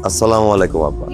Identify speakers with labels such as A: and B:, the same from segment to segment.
A: আসসালামু আলাইকুম আব্বা।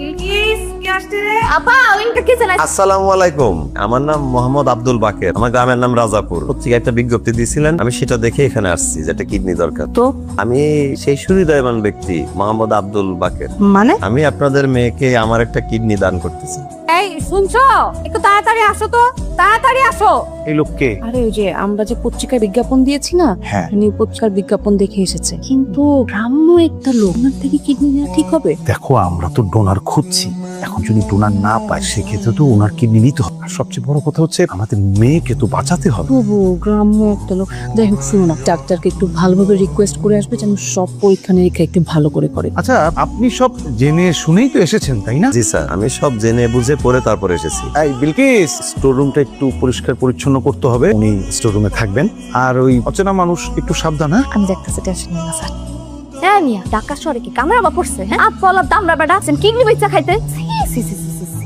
A: আসসালামু আলাইকুম, আমার নাম মোহাম্মদ আব্দুল বাকের, আমার গ্রামের নাম রাজাপুর। পত্রিকায় একটা বিজ্ঞপ্তি দিয়েছিলেন, আমি সেটা দেখে এখানে আসছি যে একটা কিডনি দরকার।
B: তো
A: আমি সেই সুহৃদয়বান ব্যক্তি মোহাম্মদ আব্দুল বাকের।
B: মানে
A: আমি আপনাদের মেয়েকে আমার একটা কিডনি দান করতেছি।
B: এই শুনছো, একটু তাড়াতাড়ি আসো তো, তাড়াতাড়ি আসো।
C: এই লোককে
B: আরে ওই যে আমরা যে পত্রিকায় বিজ্ঞাপন দিয়েছি না,
C: হ্যাঁ
B: উনি পত্রিকার বিজ্ঞাপন দেখে এসেছে, কিন্তু গ্রাম্য একটা লোক, ওনার থেকে কিডনি নেওয়া ঠিক হবে?
C: দেখো, আমরা তো ডোনার খুঁজছি। এখন যদি ডোনার না পাই সেক্ষেত্রে তো ওনার কিডনি নিতে হবে। আর সবচেয়ে বড় কথা হচ্ছে আমাদের মেয়েকে তো বাঁচাতে হবে।
B: তবু গ্রাম্য একটা লোক। যাই হোক, শুনো না, ডাক্তারকে একটু ভালোভাবে রিকোয়েস্ট করে আসবে যেন সব পরীক্ষা নিরীক্ষা একটু ভালো করে করে।
C: আচ্ছা, আপনি সব জেনে শুনেই তো এসেছেন, তাই না?
A: জি স্যার, আমি সব জেনে বুঝে পড়ে তারপর এসেছি।
C: এই বিলকিস, স্টোর রুমটা একটু পরিষ্কার পরিচ্ছন্ন করতে হবে। উনি স্টোর রুমে থাকবেন। আর ওই অচেনা মানুষ একটু সাবধান। হ্যাঁ,
B: আমি দেখতেছি, টেনশন নিও না স্যার। হ্যাঁ মিয়া, ঢাকা শহরে কি কামরা বা পড়ছে? হ্যাঁ, আপ বলার দামরা বেটা আছেন কিডনি বেচা খাইতে। সি সি সি সি সি।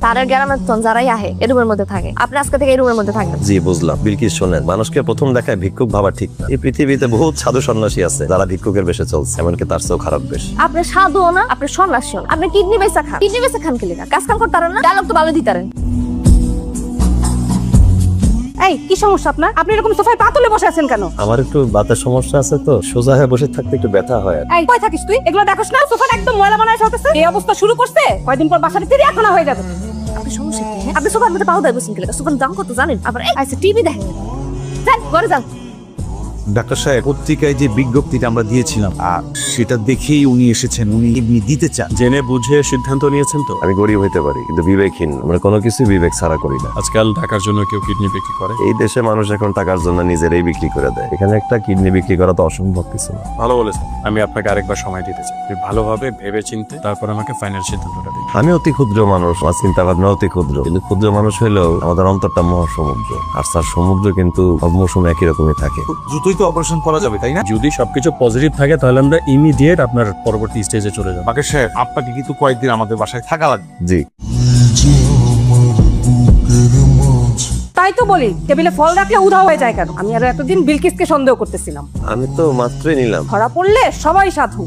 B: তারের গ্রামের তন যারাই আহে এই রুমের মধ্যে থাকে, আপনি আজকে থেকে এই রুমের মধ্যে থাকবেন।
A: জি বুঝলাম। বিলকিস শোনেন, মানুষকে প্রথম দেখায় ভিক্ষুক ভাবা ঠিক না। এই পৃথিবীতে বহুত সাধু সন্ন্যাসী আছে যারা ভিক্ষুকের বেশে চলছে, এমনকি তার চেয়েও খারাপ বেশ।
B: আপনি সাধুও না, আপনি সন্ন্যাসীও না, আপনি কিডনি বেচা খান। কিডনি বেচা খান কেলে না? কাজ কাম করতারেন না? ডায়লগ তো ভালো দিতারেন। এই কি সমস্যা আপনার? আপনি এরকম সোফায় পা তুলে বসে আছেন কেন?
A: আমার একটু বাতের সমস্যা আছে, তো সোজা হয়ে বসে থাকতে একটু ব্যথা হয়।
B: এই কই থাকিস তুই? এগুলো দেখোস না? সোফাটা একদম ময়লা বানায় ফেলতেছে। এই অবস্থা শুরু করছে, কয়দিন পর বাসাটা চিড়িয়াখানা হয়ে যাবে। আপনি সমস্যা কি? হ্যাঁ? আপনি সোফার মধ্যে পাও দেয় বসেন কেলে? সোফার দাম কত জানেন? আবার এই আচ্ছা টিভি দেখেন। যান ঘরে যান।
C: ডাক্তার সাহেব, পত্রিকায় যে বিজ্ঞপ্তিটা আমরা দিয়েছিলাম সেটা দেখেই উনি এসেছেন। উনি কিডনি দিতে চান।
D: জেনে বুঝে সিদ্ধান্ত নিয়েছেন তো?
A: আমি গরিব হইতে পারি কিন্তু বিবেকহীন। আমরা কোনো কিছু বিবেক ছাড়া করি না।
D: আজকাল টাকার জন্য কেউ কিডনি বিক্রি করে?
A: এই দেশে মানুষ এখন টাকার জন্য নিজেরাই বিক্রি করে দেয়। এখানে একটা কিডনি বিক্রি করা তো অসম্ভব কিছু না।
D: ভালো বলেছেন, আমি আপনাকে আরেকবার সময় দিতে চাই। আপনি ভালোভাবে ভেবে চিনতে তারপর আমাকে ফাইনাল সিদ্ধান্তটা দিন।
A: আমি অতি ক্ষুদ্র মানুষ, আমার চিন্তা ভাবনা অতি ক্ষুদ্র, কিন্তু ক্ষুদ্র মানুষ হলেও আমাদের অন্তরটা মহাসমুদ্র। আর তার সমুদ্র কিন্তু সব মৌসুমে একই রকমই থাকে।
C: দ্রুতই তো অপারেশন করা যাবে, তাই না?
D: যদি সবকিছু পজিটিভ থাকে তাহলে আমরা ইমিডিয়েট আপনার পরবর্তী স্টেজে চলে যাব।
C: বাকের সাহেব, আপনাকে কিন্তু কয়েকদিন আমাদের বাসায় থাকা লাগবে।
A: জি
B: তাই তো বলি, টেবিলে ফল রাখলে উধাও হয়ে যায় কেন? আমি আর এতদিন বিলকিসকে সন্দেহ করতেছিলাম।
A: আমি তো মাত্রই নিলাম।
B: ধরা পড়লে সবাই সাধু।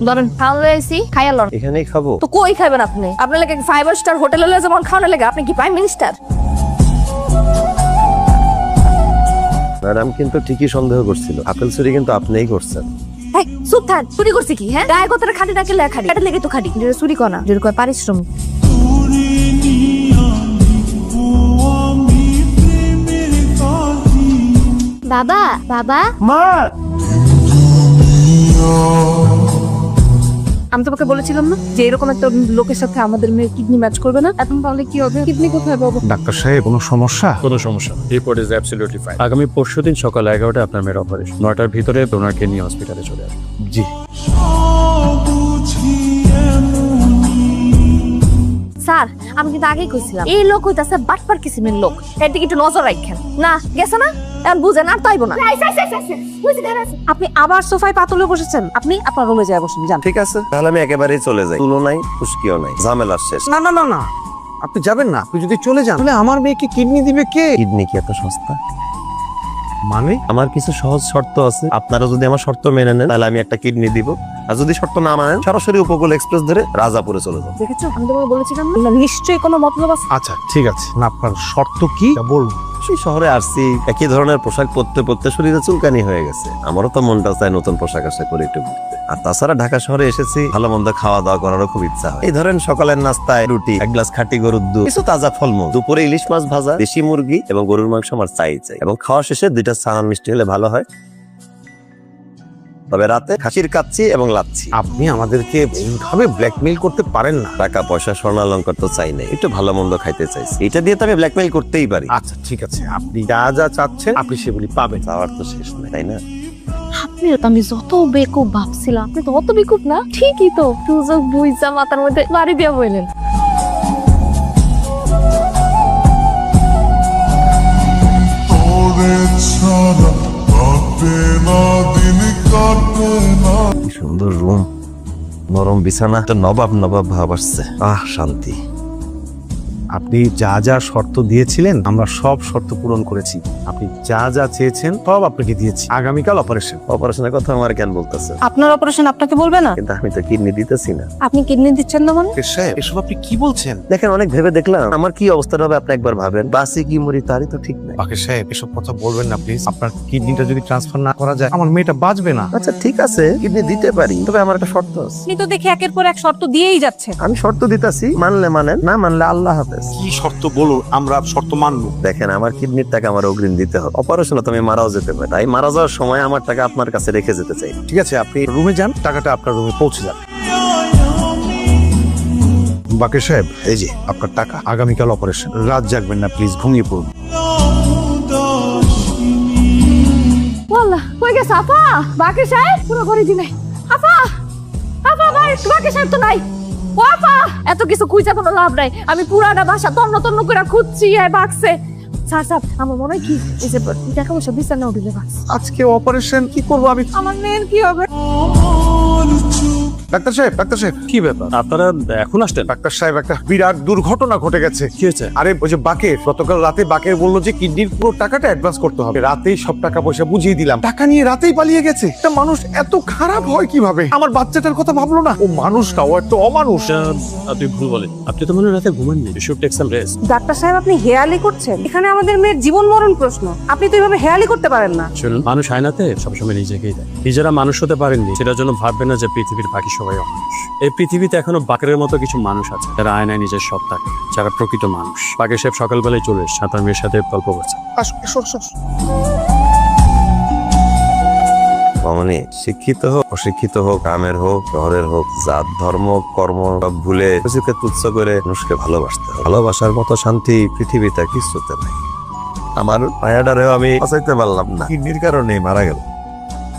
B: ধরেন খাওয়া লইছি, খাইয়া লন।
A: এখানেই খাবো?
B: তো কই খাবেন আপনি? আপনার লাগে 5 স্টার হোটেলে লয়ে যেমন খাওয়ানো লাগে, আপনি কি প্রাইম মিনিস্টার?
A: ম্যাডাম কিন্তু ঠিকই সন্দেহ করছিল। আপেল চুরি কিন্তু আপনিই করছেন।
B: এই চুপ থাক। চুরি করছি কি? হ্যাঁ, গায়ে কথাটা খাটি নাকি লেখাটি? এটা লেগে তো খাটি, যেটা চুরি করা, যেটা কয় পারিশ্রমিক। বাবা বাবা
C: মা,
B: আমি তোমাকে বলেছিলাম না যে এরকম একটা লোকের সাথে আমাদের মেয়ের কিডনি ম্যাচ করবে না। এখন তাহলে কি হবে? কিডনি কোথায় পাবো?
C: ডাক্তার সাহেব, কোনো সমস্যা?
D: কোনো সমস্যা না, রিপোর্ট ইজ অ্যাবসলিউটলি ফাইন। আগামী পরশুদিন সকাল 11টায় আপনার মেয়ের অপারেশন। 9টার ভিতরে ওনাকে নিয়ে হসপিটালে চলে আসবে।
C: জি।
B: স্যার, আমি কিন্তু আগেই কইছিলাম এই লোক হইতাছে বাটপার কিসিমের লোক। এর দিকে একটু নজর রাখেন। না গেছে না, এখন বুঝেন আর তাইবো না। আপনি আবার সোফায় পা তুলে বসেছেন। আপনি আপনার রুমে যায় বসুন, যান।
A: ঠিক আছে, তাহলে আমি একেবারেই চলে যাই। তুলো নাই, খুশকিও নাই, ঝামেলা শেষ।
C: না না না না, আপনি যাবেন না। আপনি যদি চলে যান তাহলে আমার মেয়েকে কিডনি দিবে কে?
A: কিডনি কি এত সস্তা?
C: মানে?
A: আমার কিছু সহজ শর্ত আছে। আপনারা যদি আমার শর্ত মেনে নেন তাহলে আমি একটা কিডনি দিব। আর যদি শর্ত না মানেন, সরাসরি উপকূল এক্সপ্রেস ধরে রাজাপুরে চলে যাবো।
B: দেখেছো, আমি তোমাকে বলেছিলাম না, নিশ্চয়ই কোনো মতলব আছে।
C: আচ্ছা ঠিক আছে, না আপনার শর্ত কি বলুন।
A: সেই শহরে আসছি, একই ধরনের পোশাক পরতে পরতে শরীরে চুলকানি হয়ে গেছে। আমারও তো মনটা চায় নতুন পোশাক আশাক করে একটু ঘুরতে। আর তাছাড়া ঢাকা শহরে এসেছি, ভালো মন্দ খাওয়া দাওয়া করারও খুব ইচ্ছা হয়। এই ধরেন সকালের নাস্তায় রুটি, এক গ্লাস খাঁটি গরুর দুধ, কিছু তাজা ফলমূল, দুপুরে ইলিশ মাছ ভাজা, দেশি মুরগি এবং গরুর মাংস আমার চাই এবং খাওয়া শেষে 2টা সাহান মিষ্টি হলে ভালো হয়। তবে রাতে খাসির কাচ্চি এবং লাচ্ছি।
C: আপনি আমাদেরকে এইভাবে ব্ল্যাকমেইল করতে পারেন না।
A: টাকা পয়সা স্বর্ণালঙ্কার তো চাই নাই, একটু ভালো মন্দ খাইতে চাইছি। এটা দিয়ে তো আমি ব্ল্যাকমেইল করতেই পারি।
C: আচ্ছা ঠিক আছে, আপনি যা যা চাচ্ছেন আপনি সেগুলি পাবেন।
A: চাওয়ার তো শেষ নাই, তাই না?
B: আপনি তো, আমি যত বেকুব ভাবছিলাম, আপনি তো অত বেকুব না। ঠিকই তো, সুযোগ বুঝা মাথার মধ্যে বাড়ি দিয়া বললেন।
A: কি সুন্দর রুম, নরম বিছানা, একটা নবাব নবাব ভাব আসছে। শান্তি।
C: আপনি যা যা শর্ত দিয়েছিলেন আমরা সব শর্ত পূরণ করেছি। আপনি যা যা চেয়েছেন সব আপনাকে দিয়েছি। আগামীকাল অপারেশন।
A: অপারেশনের কথা আমার কেন বলতেছে?
B: আপনার অপারেশন আপনাকে বলবে না?
A: কিন্তু আমি তো কিডনি দিতেছি না।
B: আপনি কিডনি দিচ্ছেন না মানে?
C: সাহেব এসব আপনি কি বলছেন?
A: দেখেন, অনেক ভেবে দেখলাম আমার কি অবস্থাটা হবে আপনি একবার ভাবেন। বাসি কি মরি তারই তো ঠিক নাই।
C: বাকের সাহেব এসব কথা বলবেন না প্লিজ। আপনার কিডনিটা যদি ট্রান্সফার না করা যায় আমার মেয়েটা বাঁচবে না।
A: আচ্ছা ঠিক আছে, কিডনি দিতে পারি, তবে আমার একটা শর্ত আছে।
B: আপনি তো দেখে একের পর এক শর্ত দিয়েই যাচ্ছেন।
A: আমি শর্ত দিতাছি, মানলে মানেন, না মানলে আল্লাহ হাফেজ।
C: কি শর্ত বলুন, আমরা শর্ত মানবো।
A: দেখেন, আমার কিডনির টাকা আমার অগ্রিম দিতে হবে। অপারেশনে তো আমি মারাও যেতে পারি, তাই মারা যাওয়ার সময় আমার টাকা আপনার কাছে রেখে যেতে চাই।
C: ঠিক আছে, আপনি রুমে যান, টাকাটা আপনার রুমে পৌঁছে যাবে। বাকের সাহেব এই যে আপনার টাকা। আগামীকাল অপারেশন, রাত জাগবেন না প্লিজ, ঘুমিয়ে পড়ুন।
B: ওয়াল্লাহ কই গেছে আপা? বাকি সাহেব পুরো করে দি নাই। আপা আপা ভাই, বাকি সাহেব তো নাই। ও আপা, এত কিছু খুঁজে কোনো লাভ নাই। আমি পুরাটা বাসা তন্ন তন্ন করে খুঁজছি, এই বাক্সে। স্যার স্যার, আমার মনে হয় কি এই যে টাকা পয়সা বিছানা উঠিলে বাক্স।
C: আজকে অপারেশন, কি করবো আমি?
B: আমার মেয়ের কি হবে?
C: ডাক্তার সাহেব, ডাক্তার সাহেব,
D: কি ব্যাপার, আপনারা এখন আসলেন?
C: ডাক্তার সাহেব একটা বিরাট দুর্ঘটনা ঘটে গেছে।
D: কি হয়েছে?
C: আরে ওই যে বাকের, গতকাল রাতে বাকের বললো যে কিডনির পুরো টাকাটা অ্যাডভান্স করতে হবে। রাতেই সব টাকা পয়সা বুঝিয়ে দিলাম, টাকা নিয়ে রাতেই পালিয়ে গেছে। একটা মানুষ এত খারাপ হয় কিভাবে? আমার বাচ্চাটার কথা ভাবলো না। ও মানুষটা, ও একটা অমানুষ।
D: আপনি ভুল বলেন, আপনি তো মনে হয় রাতে ঘুমাননি। You should take some rest.
E: Doctor সাহেব আপনি হেয়ালি করছেন? এখানে আমাদের মেয়ের জীবন মরণ প্রশ্ন, আপনি তো এইভাবে হেয়ালি করতে পারেন না।
D: শুনুন, মানুষ আয়নাতে সবসময় নিজেকেই দেয়। নিজেরা মানুষ হতে পারেননি সেটার জন্য ভাববেন না যে পৃথিবীর বাকি সবাই অমানুষ। এই পৃথিবীতে এখনো বাকের মতো কিছু মানুষ আছে যারা আয়নায় নিজের সব থাকে, যারা প্রকৃত মানুষ। বাকের সাহেব সকালবেলায় চলে এসছে, তার মেয়ের সাথে গল্প করছে।
C: আসো, এসো, এসো।
A: মামনি, শিক্ষিত হোক অশিক্ষিত হোক, গ্রামের হোক শহরের হোক, জাত ধর্ম কর্ম সব ভুলে কিছুকে তুচ্ছ করে মানুষকে ভালোবাসতে হবে। ভালোবাসার মতো শান্তি পৃথিবীতে কিছুতে নাই। আমার মায়াডারেও আমি বাঁচাইতে পারলাম না, কিডনির কারণে মারা গেল।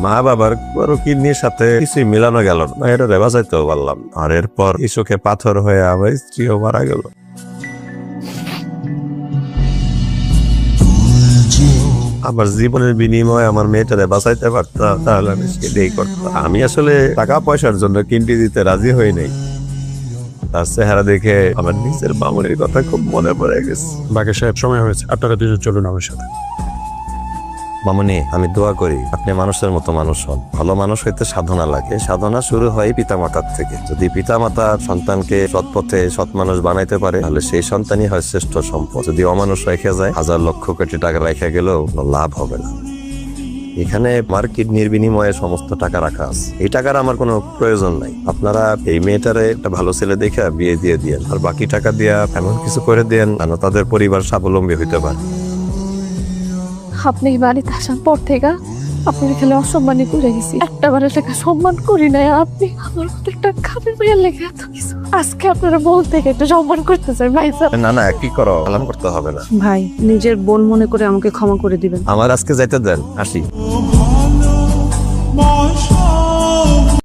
A: মা বাবার বড় কিডনির সাথে কিছুই মিলানো গেল না, মায়াডারে বাঁচাইতেও পারলাম না। আর এরপর এই চোখে পাথর হয়ে আমার স্ত্রীও মারা গেল। আমার জীবনের বিনিময়ে আমার মেয়েটারে বাঁচাইতে পারতাম, তাহলে আমি সেটাই করতাম। আমি আসলে টাকা পয়সার জন্য কিডনি দিতে রাজি হই নাই। তার চেহারা দেখে আমার নিজের মামুনির কথা খুব মনে পড়ে গেছে।
D: বাকের সাহেব, সময় হয়েছে, আপনারা দুজন চলুন আমার সাথে।
A: মামুনি, আমি দোয়া করি আপনি মানুষের মতো মানুষ হন। ভালো মানুষ হইতে সাধনা লাগে, সাধনা শুরু হয় পিতামাতার থেকে। যদি পিতামাতা সন্তানকে সৎ পথে সৎ মানুষ বানাইতে পারে, তাহলে সেই সন্তানই হয় শ্রেষ্ঠ সম্পদ। যদি অমানুষ রেখে যায়, হাজার লক্ষ কোটি টাকা রেখে গেলেও কোনো লাভ হবে না। এখানে আমার কিডনির বিনিময়ে সমস্ত টাকা রাখা আছে, এই টাকার আমার কোনো প্রয়োজন নাই। আপনারা এই মেয়েটারে একটা ভালো ছেলে দেখে বিয়ে দিয়ে দিয়েন, আর বাকি টাকা দিয়া এমন কিছু করে দেন যেন তাদের পরিবার স্বাবলম্বী হইতে পারে।
B: আপনি এই বাড়িতে আসার পর থেকে আপনি খেলে অসম্মানই করে গেছি। একটা বারের লেখা সম্মান করি নাই। আপনি আমার মতো একটা খাপের মেয়ের লেখা এত কিছু। আজকে আপনারা বল থেকে একটা সম্মান করতে চাই ভাই স্যার।
A: না না, কি করো, পালন করতে হবে না।
E: ভাই নিজের বোন মনে করে আমাকে ক্ষমা করে দিবেন।
A: আমার আজকে যাইতে দেন, আসি।